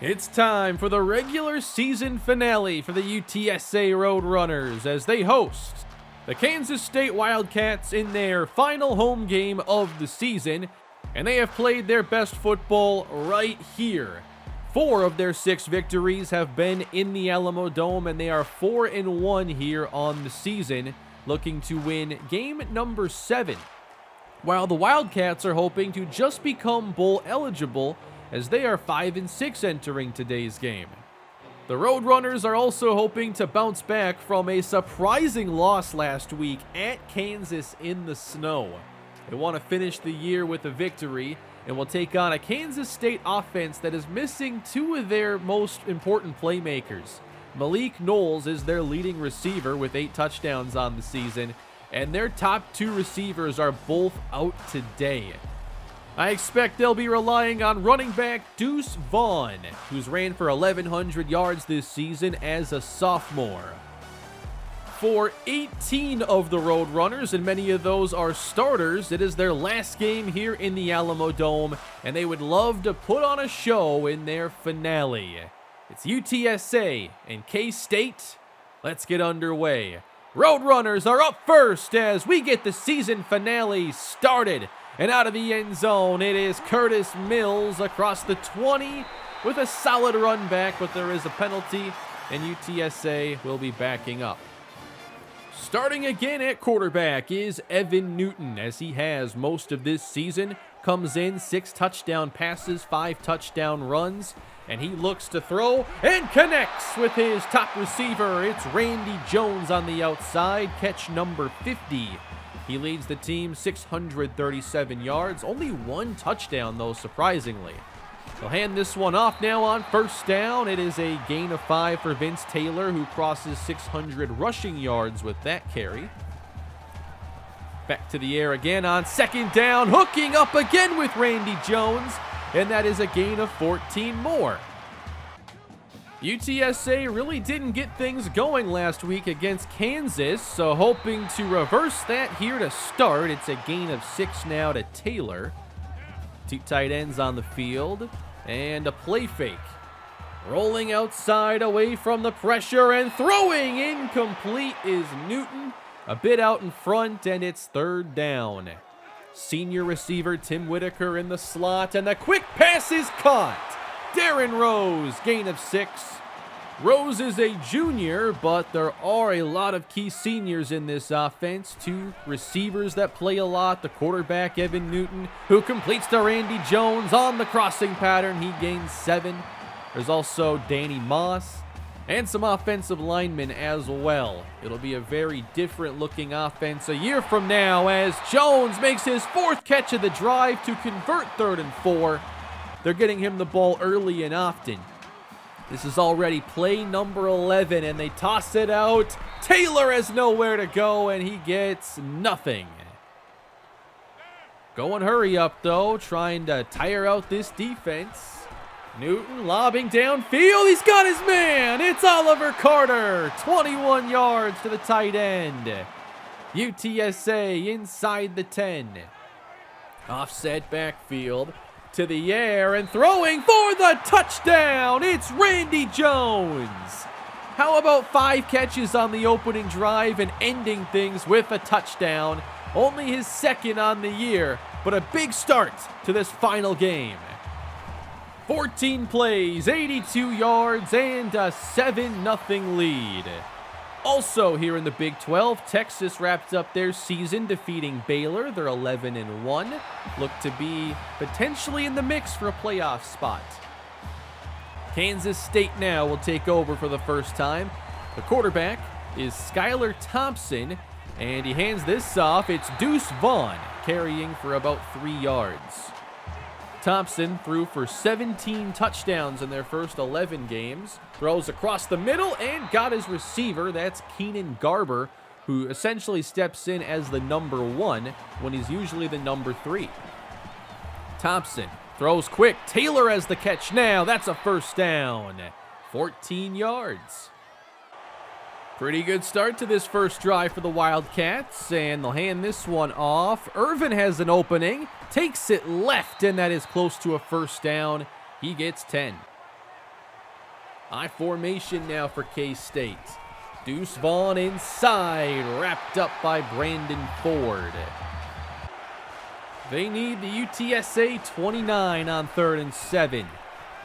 It's time for the regular season finale for the UTSA Roadrunners as they host the Kansas State Wildcats in their final home game of the season, and they have played their best football right here. 4 of their 6 victories have been in the Alamo Dome, and they are 4-1 here on the season, looking to win game number 7. While the Wildcats are hoping to just become bowl eligible, as they are 5-6 entering today's game. The Roadrunners are also hoping to bounce back from a surprising loss last week at Kansas in the snow. They want to finish the year with a victory and will take on a Kansas State offense that is missing 2 of their most important playmakers. Malik Knowles is their leading receiver with 8 touchdowns on the season, and their top 2 receivers are both out today. I expect they'll be relying on running back Deuce Vaughn, who's ran for 1,100 yards this season as a sophomore. For 18 of the Roadrunners, and many of those are starters, it is their last game here in the Alamo Dome, and they would love to put on a show in their finale. It's UTSA and K-State. Let's get underway. Roadrunners are up first as we get the season finale started. And out of the end zone, it is Curtis Mills across the 20 with a solid run back, but there is a penalty, and UTSA will be backing up. Starting again at quarterback is Evan Newton, as he has most of this season. Comes in 6 touchdown passes, 5 touchdown runs, and he looks to throw and connects with his top receiver. It's Randy Jones on the outside, catch number 50. He leads the team 637 yards, only 1 touchdown though, surprisingly. He'll hand this one off now on first down. It is a gain of 5 for Vince Taylor, who crosses 600 rushing yards with that carry. Back to the air again on second down, hooking up again with Randy Jones, and that is a gain of 14 more. UTSA really didn't get things going last week against Kansas, so hoping to reverse that here to start. It's a gain of 6 now to Taylor. 2 tight ends on the field, and a play fake. Rolling outside away from the pressure and throwing incomplete is Newton. A bit out in front, and it's 3rd down. Senior receiver Tim Whitaker in the slot, and the quick pass is caught. Darren Rose, gain of 6. Rose is a junior, but there are a lot of key seniors in this offense. 2 receivers that play a lot. The quarterback, Evan Newton, who completes to Randy Jones on the crossing pattern. He gains 7. There's also Danny Moss and some offensive linemen as well. It'll be a very different looking offense a year from now as Jones makes his 4th catch of the drive to convert 3rd and 4. They're getting him the ball early and often. This is already play number 11, and they toss it out. Taylor has nowhere to go, and he gets nothing. Going hurry up, though, trying to tire out this defense. Newton lobbing downfield. He's got his man. It's Oliver Carter. 21 yards to the tight end. UTSA inside the 10. Offset backfield. To the air and throwing for the touchdown. It's Randy Jones. How about 5 catches on the opening drive and ending things with a touchdown? Only his 2nd on the year, but a big start to this final game. 14 plays, 82 yards, and a 7-0 lead. Also here in the Big 12, Texas wrapped up their season defeating Baylor. They're 11-1. Look to be potentially in the mix for a playoff spot. Kansas State now will take over for the first time. The quarterback is Skylar Thompson, and he hands this off. It's Deuce Vaughn carrying for about 3 yards. Thompson threw for 17 touchdowns in their first 11 games. Throws across the middle and got his receiver. That's Keenan Garber, who essentially steps in as the number 1 when he's usually the number 3. Thompson throws quick. Taylor has the catch now. That's a first down. 14 yards. Pretty good start to this first drive for the Wildcats, and they'll hand this one off. Irvin has an opening, takes it left, and that is close to a first down. He gets 10. I formation now for K-State. Deuce Vaughn inside, wrapped up by Brandon Ford. They need the UTSA 29 on 3rd and 7.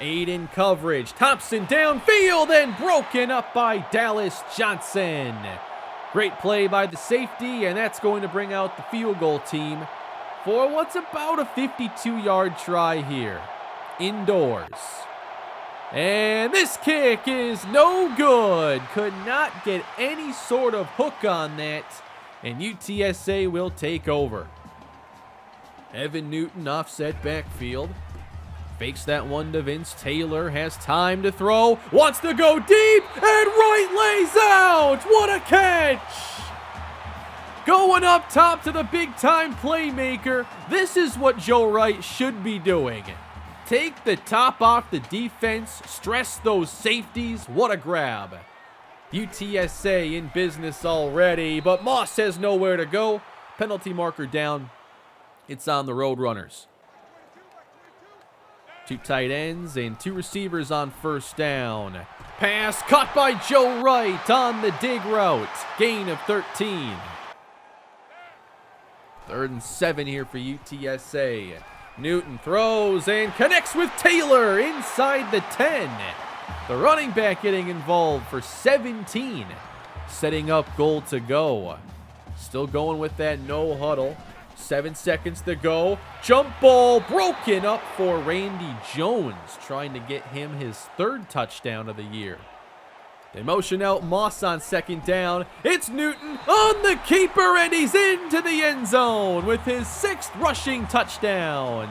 8 in coverage. Thompson downfield and broken up by Dallas Johnson. Great play by the safety, and that's going to bring out the field goal team for what's about a 52-yard try here. Indoors. And this kick is no good. Could not get any sort of hook on that, and UTSA will take over. Evan Newton offset backfield. Fakes that one to Vince Taylor. Has time to throw. Wants to go deep. And right lays out. What a catch. Going up top to the big-time playmaker. This is what Joe Wright should be doing. Take the top off the defense. Stress those safeties. What a grab. UTSA in business already, but Moss has nowhere to go. Penalty marker down. It's on the Roadrunners. 2 tight ends and 2 receivers on first down. Pass caught by Joe Wright on the dig route. Gain of 13. 3rd and 7 here for UTSA. Newton throws and connects with Taylor inside the 10. The running back getting involved for 17. Setting up goal to go. Still going with that no huddle. 7 seconds to go. Jump ball broken up for Randy Jones, trying to get him his 3rd touchdown of the year. They motion out Moss on 2nd down. It's Newton on the keeper, and he's into the end zone with his 6th rushing touchdown.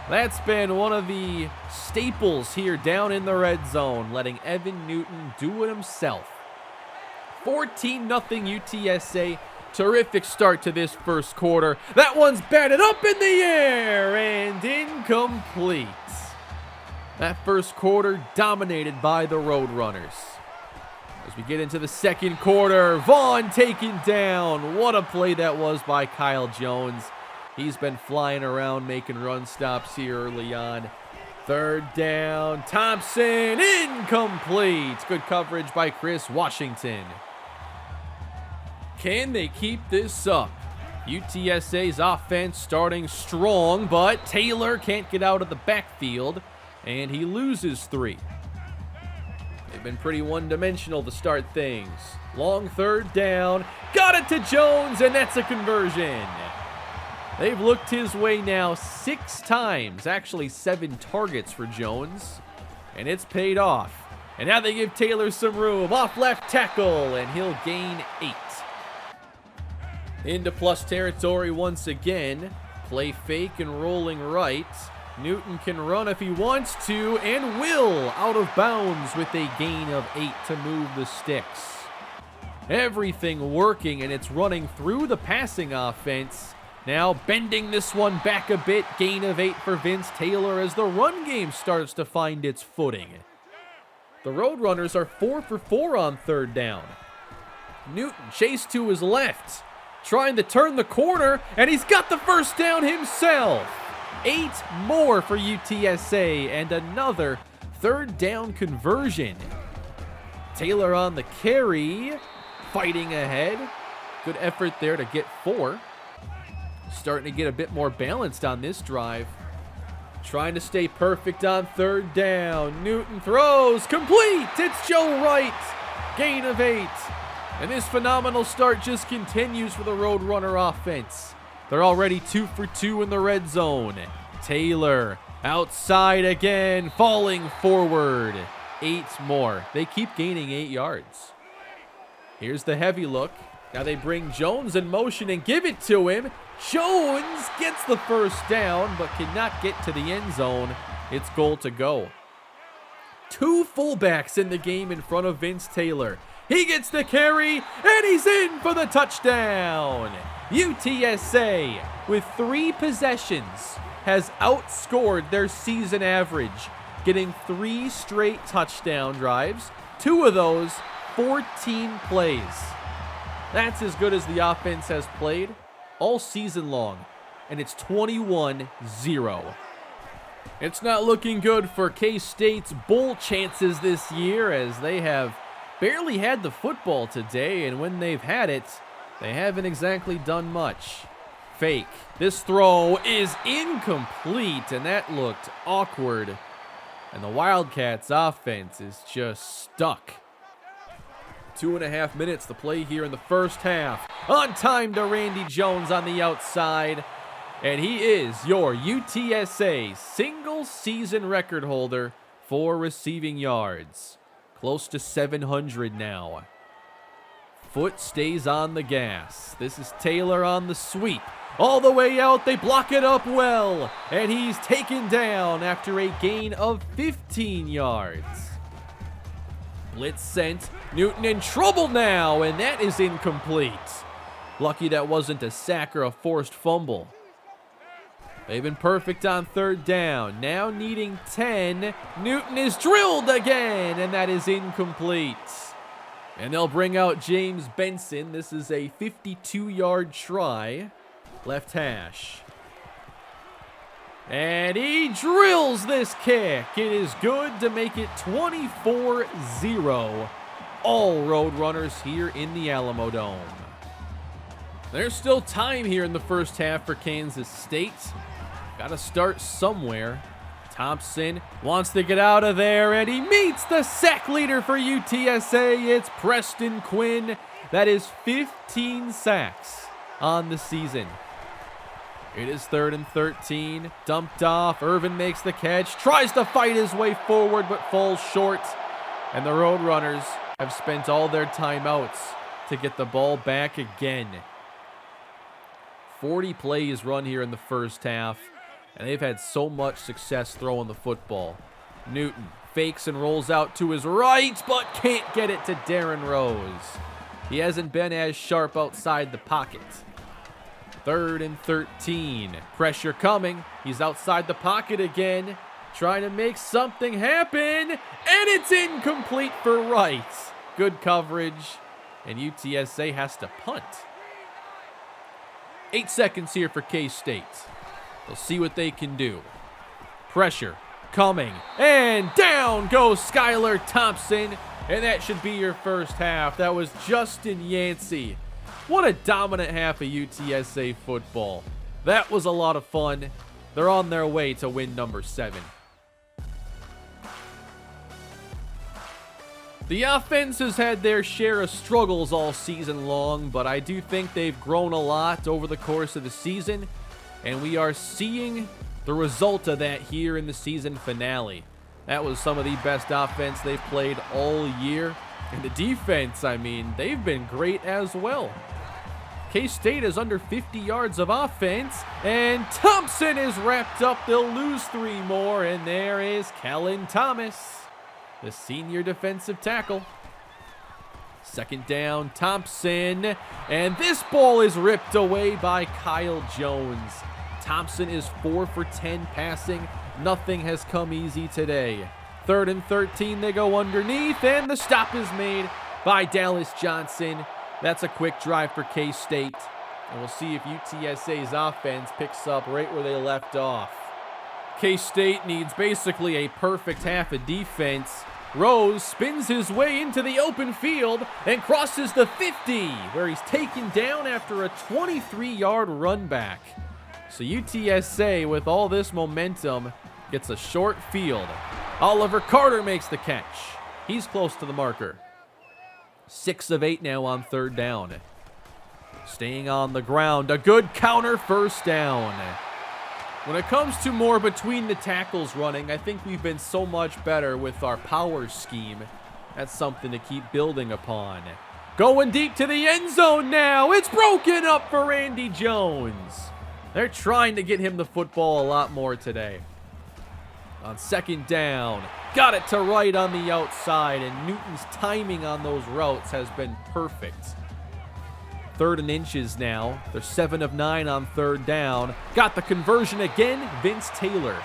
That's been one of the staples here down in the red zone, letting Evan Newton do it himself. 14-0 UTSA. Terrific start to this first quarter. That one's batted up in the air and incomplete. That first quarter dominated by the Roadrunners. As we get into the second quarter, Vaughn taken down. What a play that was by Kyle Jones. He's been flying around making run stops here early on. 3rd down, Thompson, incomplete. Good coverage by Chris Washington. Can they keep this up? UTSA's offense starting strong, but Taylor can't get out of the backfield, and he loses 3. They've been pretty one-dimensional to start things. Long 3rd down, got it to Jones, and that's a conversion. They've looked his way now 6 times, actually 7 targets for Jones, and it's paid off. And now they give Taylor some room, off left tackle, and he'll gain 8. Into plus territory once again. Play fake and rolling right. Newton can run if he wants to, and will out of bounds with a gain of 8 to move the sticks. Everything working, and it's running through the passing offense. Now bending this one back a bit. Gain of 8 for Vince Taylor as the run game starts to find its footing. The Roadrunners are 4 for 4 on 3rd down. Newton chased to his left, trying to turn the corner, and he's got the first down himself. 8 more for UTSA, and another 3rd down conversion. Taylor on the carry, fighting ahead. Good effort there to get 4. Starting to get a bit more balanced on this drive. Trying to stay perfect on 3rd down. Newton throws, complete. It's Joe Wright. Gain of 8. And this phenomenal start just continues for the Roadrunner offense. They're already 2 for 2 in the red zone. Taylor outside again, falling forward. 8 more. They keep gaining 8 yards. Here's the heavy look. Now they bring Jones in motion and give it to him. Jones gets the first down, but cannot get to the end zone. It's goal to go. 2 fullbacks in the game in front of Vince Taylor. He gets the carry, and he's in for the touchdown. UTSA, with 3 possessions, has outscored their season average, getting 3 straight touchdown drives, 2 of those 14 plays. That's as good as the offense has played all season long, and it's 21-0. It's not looking good for K-State's bowl chances this year, as they have barely had the football today, and when they've had it, they haven't exactly done much. Fake. This throw is incomplete, and that looked awkward. And the Wildcats offense is just stuck. 2.5 minutes to play here in the first half. On time to Randy Jones on the outside. And he is your UTSA single season record holder for receiving yards. Close to 700 now. Foot stays on the gas. This is Taylor on the sweep. All the way out, they block it up well. And he's taken down after a gain of 15 yards. Blitz sent. Newton in trouble now, and that is incomplete. Lucky that wasn't a sack or a forced fumble. They've been perfect on third down. Now needing 10. Newton is drilled again, and that is incomplete. And they'll bring out James Benson. This is a 52-yard try. Left hash. And he drills this kick. It is good to make it 24-0. All Roadrunners here in the Alamo Dome. There's still time here in the first half for Kansas State. Got to start somewhere. Thompson wants to get out of there, and he meets the sack leader for UTSA. It's Preston Quinn. That is 15 sacks on the season. It is 3rd and 13. Dumped off. Irvin makes the catch. Tries to fight his way forward, but falls short. And the Roadrunners have spent all their timeouts to get the ball back again. 40 plays run here in the first half, and they've had so much success throwing the football. Newton fakes and rolls out to his right, but can't get it to Darren Rose. He hasn't been as sharp outside the pocket. 3rd and 13. Pressure coming. He's outside the pocket again, trying to make something happen, and it's incomplete for Wright. Good coverage, and UTSA has to punt. 8 seconds here for K-State. They'll see what they can do. Pressure coming, and down goes Skylar Thompson, and that should be your first half. That was Justin Yancey. What a dominant half of UTSA football. That was a lot of fun. They're on their way to win number 7. The offense has had their share of struggles all season long, but I do think they've grown a lot over the course of the season, and we are seeing the result of that here in the season finale. That was some of the best offense they've played all year, and the defense, I mean, they've been great as well. K-State is under 50 yards of offense, and Thompson is wrapped up. They'll lose 3 more, and there is Kellen Thomas, the senior defensive tackle. 2nd down, Thompson, and this ball is ripped away by Kyle Jones. Thompson is 4 for 10 passing. Nothing has come easy today. 3rd and 13, they go underneath, and the stop is made by Dallas Johnson. That's a quick drive for K-State, and we'll see if UTSA's offense picks up right where they left off. K-State needs basically a perfect half of defense. Rose spins his way into the open field and crosses the 50, where he's taken down after a 23-yard run back. So UTSA, with all this momentum, gets a short field. Oliver Carter makes the catch. He's close to the marker. 6 of 8 now on 3rd down. Staying on the ground, a good counter first down. When it comes to more between the tackles running, I think we've been so much better with our power scheme. That's something to keep building upon. Going deep to the end zone now. It's broken up for Randy Jones. They're trying to get him the football a lot more today. On 2nd down, got it to Wright on the outside, and Newton's timing on those routes has been perfect. 3rd and inches now. They're 7 of 9 on 3rd down. Got the conversion again, Vince Taylor.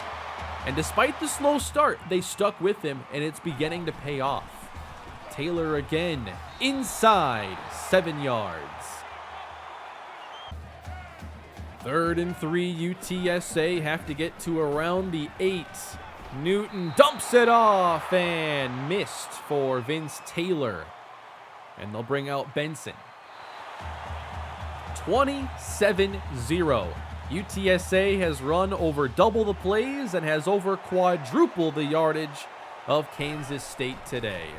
And despite the slow start, they stuck with him, and it's beginning to pay off. Taylor again, inside, 7 yards. 3rd and 3, UTSA have to get to around the 8. Newton dumps it off and missed for Vince Taylor. And they'll bring out Benson. 27-0. UTSA has run over double the plays and has over quadruple the yardage of Kansas State today.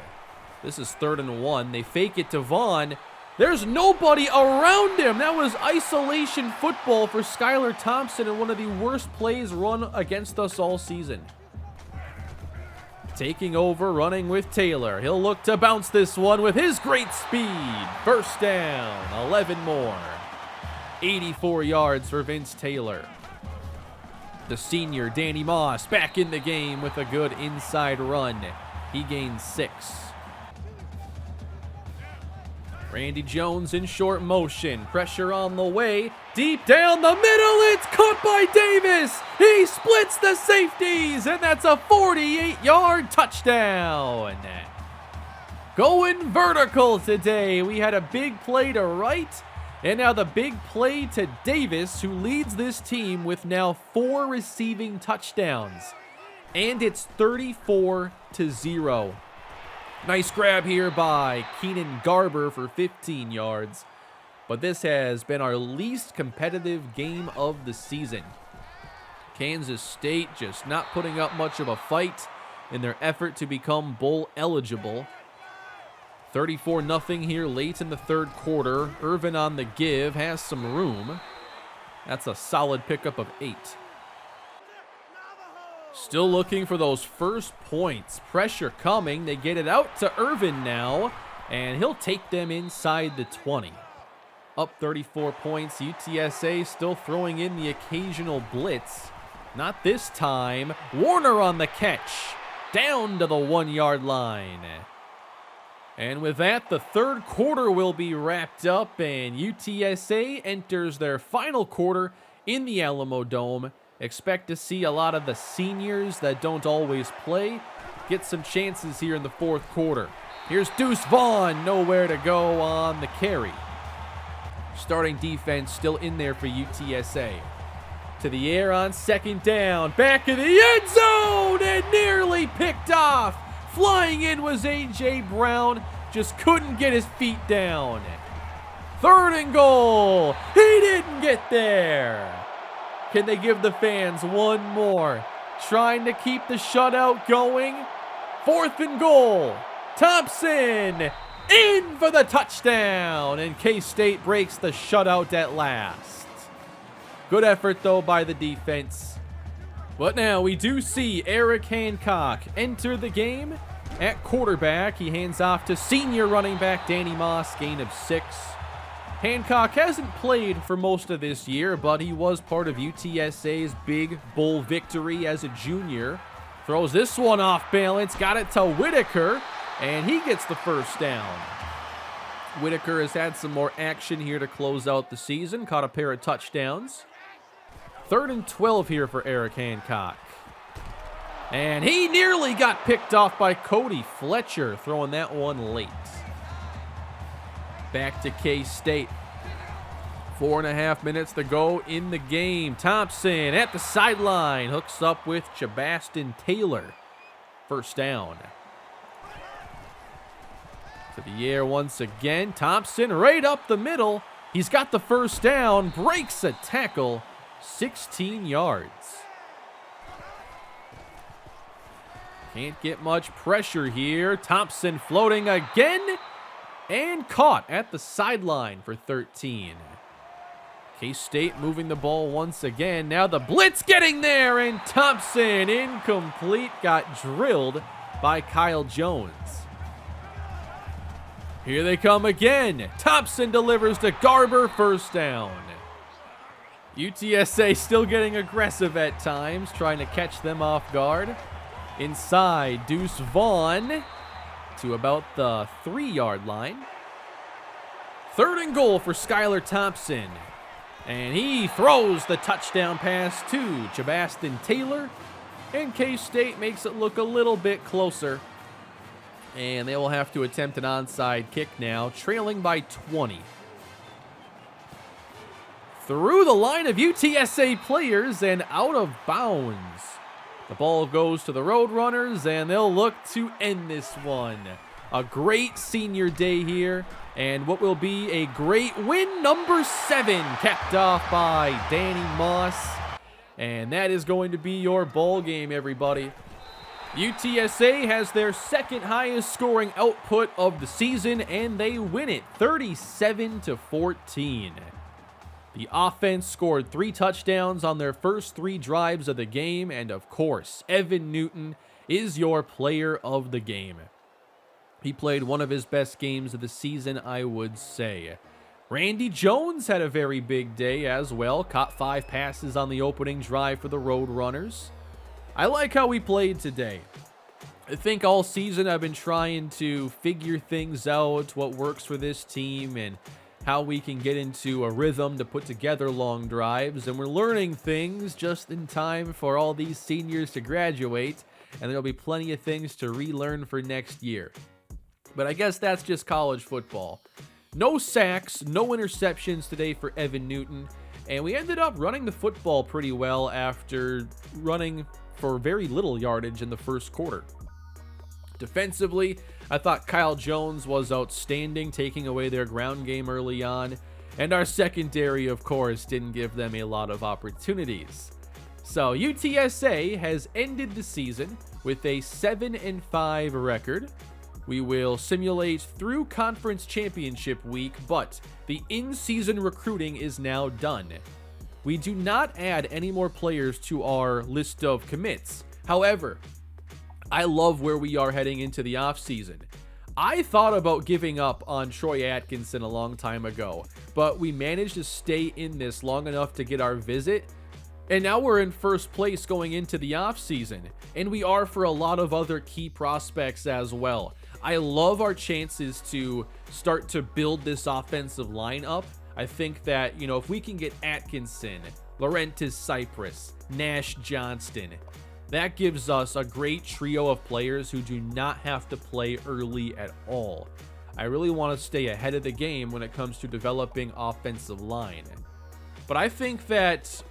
This is 3rd and 1. They fake it to Vaughn. There's nobody around him. That was isolation football for Skylar Thompson and one of the worst plays run against us all season. Taking over, running with Taylor. He'll look to bounce this one with his great speed. First down, 11 more. 84 yards for Vince Taylor. The senior, Danny Moss, back in the game with a good inside run. He gains 6. Randy Jones in short motion. Pressure on the way. Deep down the middle. It's caught by Davis. He splits the safeties, and that's a 48-yard touchdown. Going vertical today. We had a big play to right, and now the big play to Davis, who leads this team with now 4 receiving touchdowns. And it's 34-0. Nice grab here by Keenan Garber for 15 yards. But this has been our least competitive game of the season. Kansas State just not putting up much of a fight in their effort to become bowl eligible. 34-0 here late in the 3rd quarter. Irvin on the give, has some room. That's a solid pickup of 8. Still looking for those first points. Pressure coming. They get it out to Irvin now, and he'll take them inside the 20. Up 34 points. UTSA still throwing in the occasional blitz. Not this time. Warner on the catch. Down to the 1-yard line. And with that, the 3rd quarter will be wrapped up, and UTSA enters their final quarter in the Alamo Dome. Expect to see a lot of the seniors that don't always play get some chances here in the 4th quarter. Here's Deuce Vaughn, nowhere to go on the carry. Starting defense still in there for UTSA. To the air on 2nd down, back of the end zone, and nearly picked off. Flying in was A.J. Brown, just couldn't get his feet down. 3rd and goal, he didn't get there. Can they give the fans one more? Trying to keep the shutout going. 4th and goal. Thompson in for the touchdown. And K-State breaks the shutout at last. Good effort, though, by the defense. But now we do see Eric Hancock enter the game at quarterback. He hands off to senior running back Danny Moss, gain of 6. Hancock hasn't played for most of this year, but he was part of UTSA's big bowl victory as a junior. Throws this one off balance, got it to Whitaker, and he gets the first down. Whitaker has had some more action here to close out the season, caught a pair of touchdowns. 3rd and 12 here for Eric Hancock. And he nearly got picked off by Cody Fletcher, throwing that one late. Back to K-State. 4.5 minutes to go in the game. Thompson at the sideline. Hooks up with Chabastin Taylor. First down. To the air once again. Thompson right up the middle. He's got the first down. Breaks a tackle. 16 yards. Can't get much pressure here. Thompson floating again. And caught at the sideline for 13. K-State moving the ball once again. Now the blitz getting there, and Thompson incomplete. Got drilled by Kyle Jones. Here they come again. Thompson delivers to Garber, first down. UTSA still getting aggressive at times, trying to catch them off guard. Inside, Deuce Vaughn to about the 3-yard line. 3rd and goal for Skylar Thompson. And he throws the touchdown pass to Chabastin Taylor. And K-State makes it look a little bit closer. And they will have to attempt an onside kick now, trailing by 20. through the line of UTSA players and out of bounds. The ball goes to the Roadrunners, and they'll look to end this one. A great senior day here, and what will be a great win, number 7, capped off by Danny Moss. And that is going to be your ball game, everybody. UTSA has their second highest scoring output of the season, and they win it 37-14. The offense scored 3 touchdowns on their first 3 drives of the game, and of course, Evan Newton is your player of the game. He played one of his best games of the season, I would say. Randy Jones had a very big day as well, caught 5 passes on the opening drive for the Roadrunners. I like how we played today. I think all season I've been trying to figure things out, what works for this team, and how we can get into a rhythm to put together long drives. And we're learning things just in time for all these seniors to graduate, and there'll be plenty of things to relearn for next year. But I guess that's just college football. No sacks, no interceptions today for Evan Newton, and we ended up running the football pretty well after running for very little yardage in the first quarter. Defensively, I thought Kyle Jones was outstanding, taking away their ground game early on, and our secondary, of course, didn't give them a lot of opportunities. So UTSA has ended the season with a 7-5 record. We will simulate through conference championship week, but the in-season recruiting is now done. We do not add any more players to our list of commits. However, I love where we are heading into the offseason. I thought about giving up on Troy Atkinson a long time ago, but we managed to stay in this long enough to get our visit, and now we're in first place going into the offseason, and we are for a lot of other key prospects as well. I love our chances to start to build this offensive line up. I think that, if we can get Atkinson, Laurentis Cypress, Nash Johnston, that gives us a great trio of players who do not have to play early at all. I really want to stay ahead of the game when it comes to developing offensive line. But I think that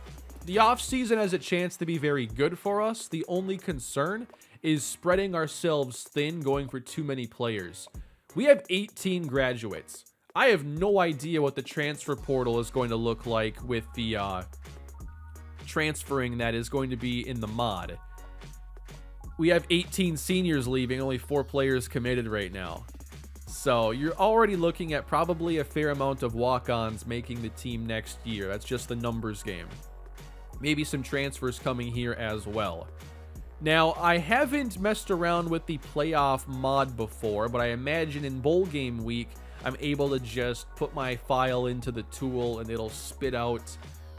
the offseason has a chance to be very good for us. The only concern is spreading ourselves thin, going for too many players. We have 18 graduates. I have no idea what the transfer portal is going to look like with the transferring that is going to be in the mod. We have 18 seniors leaving, only 4 players committed right now. So you're already looking at probably a fair amount of walk-ons making the team next year. That's just the numbers game. Maybe some transfers coming here as well. Now, I haven't messed around with the playoff mod before, but I imagine in bowl game week, I'm able to just put my file into the tool and it'll spit out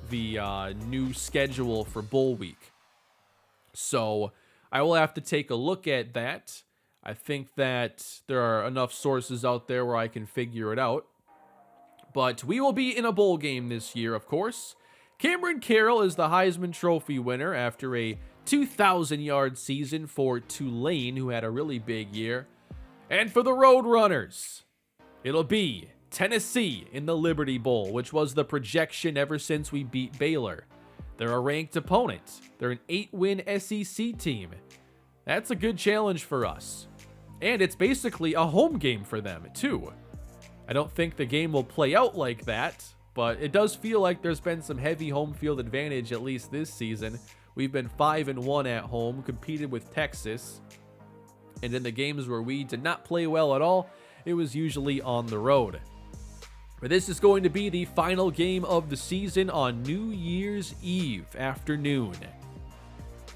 the new schedule for bowl week. So I will have to take a look at that. I think that there are enough sources out there where I can figure it out. But we will be in a bowl game this year, of course. Cameron Carroll is the Heisman Trophy winner after a 2,000-yard season for Tulane, who had a really big year. And for the Roadrunners, it'll be Tennessee in the Liberty Bowl, which was the projection ever since we beat Baylor. They're a ranked opponent. They're an 8-win SEC team. That's a good challenge for us. And it's basically a home game for them, too. I don't think the game will play out like that, but it does feel like there's been some heavy home field advantage, at least this season. We've been 5-1 at home, competed with Texas. And in the games where we did not play well at all, it was usually on the road. But this is going to be the final game of the season on New Year's Eve afternoon.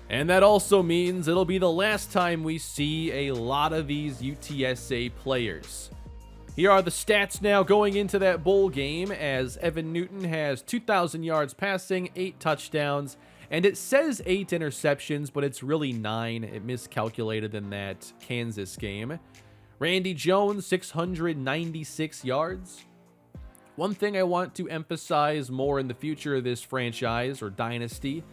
And that also means it'll be the last time we see a lot of these UTSA players. Here are the stats now going into that bowl game, as Evan Newton has 2,000 yards passing, 8 touchdowns, and it says 8 interceptions, but it's really 9. It miscalculated in that Kansas game. Randy Jones, 696 yards. One thing I want to emphasize more in the future of this franchise or dynasty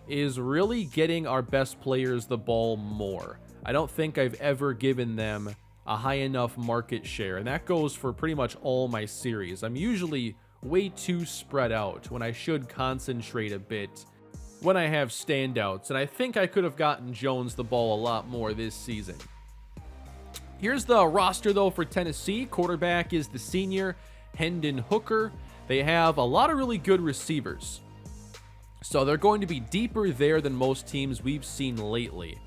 is really getting our best players the ball more. I don't think I've ever given them a high enough market share, and that goes for pretty much all my series. I'm usually way too spread out when I should concentrate a bit when I have standouts, and I think I could have gotten Jones the ball a lot more this season. Here's the roster, though, for Tennessee. Quarterback is the senior Hendon Hooker. They have a lot of really good receivers, so they're going to be deeper there than most teams we've seen lately.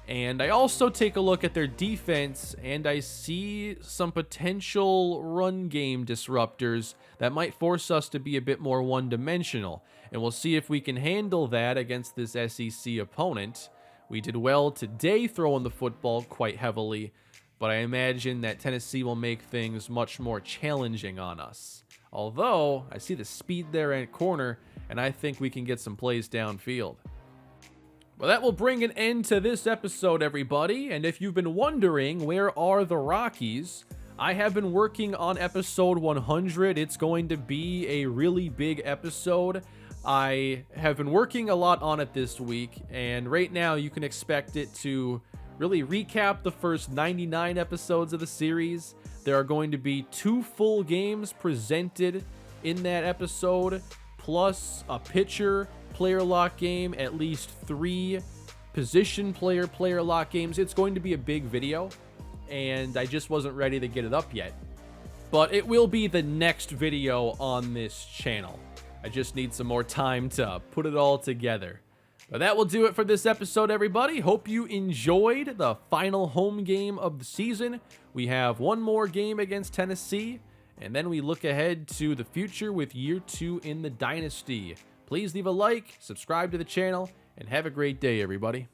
And I also take a look at their defense, and I see some potential run game disruptors that might force us to be a bit more one-dimensional. And we'll see if we can handle that against this SEC opponent. We did well today throwing the football quite heavily, but I imagine that Tennessee will make things much more challenging on us. Although, I see the speed there at corner, and I think we can get some plays downfield. Well, that will bring an end to this episode, everybody. And if you've been wondering, where are the Rockies? I have been working on episode 100. It's going to be a really big episode. I have been working a lot on it this week, and right now you can expect it to really recap the first 99 episodes of the series. There are going to be 2 full games presented in that episode, plus a pitcher player lock game, at least 3 position player lock games. It's going to be a big video, and I just wasn't ready to get it up yet. But it will be the next video on this channel. I just need some more time to put it all together. But that will do it for this episode, everybody. Hope you enjoyed the final home game of the season. We have one more game against Tennessee, and then we look ahead to the future with year 2 in the Dynasty. Please leave a like, subscribe to the channel, and have a great day, everybody.